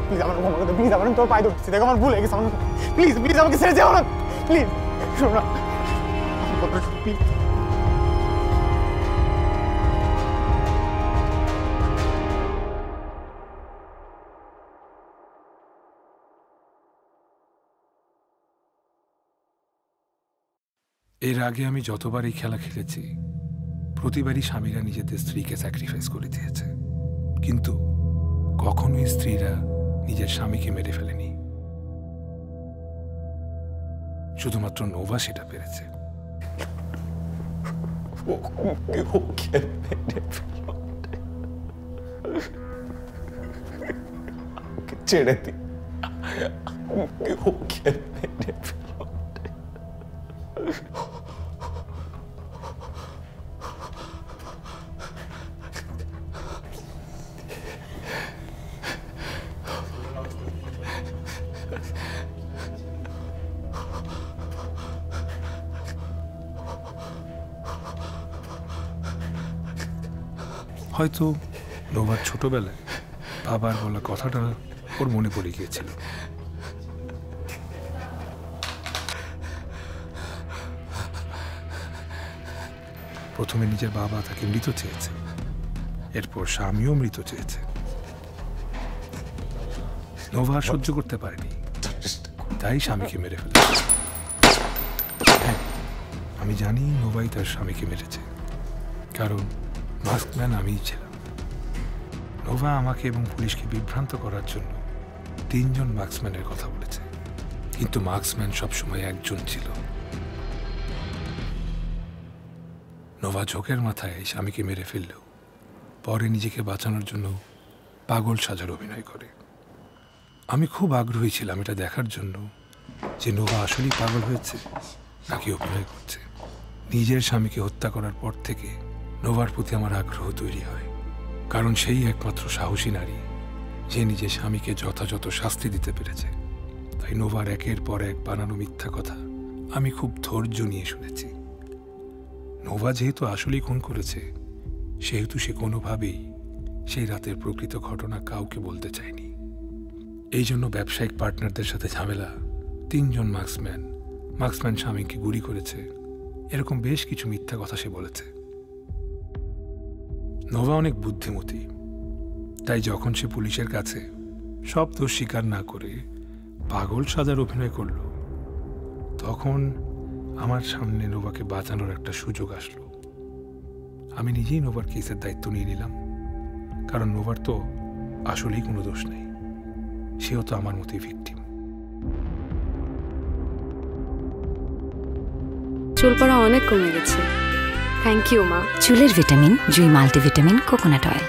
Please আমার ক্ষমা করে দাও, প্লিজ আমার তোর পায়ে ধরছি, দেখো আমার ভুল হয়ে গেছে, আমার প্লিজ প্লিজ আমাকে ছেড়ে যাও না, প্লিজ শোনো না প্লিজ। এর আগে আমি যতবার এই খেলা খেলেছি প্রতিবারই স্বামীরা নিজেদের স্ত্রীকে স্যাক্রিফাইস করে দিয়েছে, কিন্তু কখনোই স্ত্রীরা নিজের স্বামীকে মেরে ফেলেনি। শুধুমাত্র নোভা সেটা পেরেছে। ছেড়ে দি, হয়তো নোভার ছোটবেলায় বাবার বলা কথাটা ওর মনে পড়ে গিয়েছিল। প্রথমে নিজের বাবা তাকে মৃত চেয়েছে, এরপর স্বামীও মৃত চেয়েছে। নোভা সহ্য করতে পারেনি, তাই স্বামীকে মেরে ফেলেছে। হ্যাঁ, আমি জানি নোভাই তার স্বামীকে মেরেছে, কারণ মাস্কম্যান আমিই ছিলাম। নোভা আমাকে এবং পুলিশকে বিভ্রান্ত করার জন্য 3 জন মার্কসম্যানের কথা বলেছে, কিন্তু মার্কসম্যান সবসময় একজন ছিল। নোভা ঝোঁকের মাথায় স্বামীকে মেরে ফেললেও পরে নিজেকে বাঁচানোর জন্য পাগল সাজার অভিনয় করে। আমি খুব আগ্রহী ছিলাম এটা দেখার জন্য যে নোভা আসলেই পাগল হয়েছে নাকি অভিনয় করছে। নিজের স্বামীকে হত্যা করার পর থেকে নোভার প্রতি আমার আগ্রহ তৈরি হয়, কারণ সেই একমাত্র সাহসী নারী যে নিজের স্বামীকে যথাযথ শাস্তি দিতে পেরেছে। তাই নোভার একের পর এক বানানো মিথ্যা কথা আমি খুব ধৈর্য নিয়ে শুনেছি। নোভা যেহেতু আসলেই খুন করেছে, সেহেতু সে কোনোভাবেই সেই রাতের প্রকৃত ঘটনা কাউকে বলতে চায়নি। এই জন্য ব্যবসায়িক পার্টনারদের সাথে ঝামেলা, 3 জন মার্কসম্যান স্বামীকে গুলি করেছে, এরকম বেশ কিছু মিথ্যা কথা সে বলেছে। নোভা অনেক বুদ্ধিমতী, তাই যখন সে পুলিশের কাছে সব দোষ স্বীকার না করে পাগল সাজার অভিনয় করল, তখন আমার সামনে নোভাকে বাঁচানোর একটা সুযোগ আসলো। আমি নিজেই নোভার কেসের দায়িত্ব নিয়ে নিলাম, কারণ নোভার তো আসলেই কোনো দোষ নেই, সেও তো আমার মতোই ভিকটিম। চুল পড়া অনেক কমে গেছে। থ্যাংক ইউ মা। চুলের ভিটামিন জুই মাল্টিভিটামিন কোকোনাট অয়েল।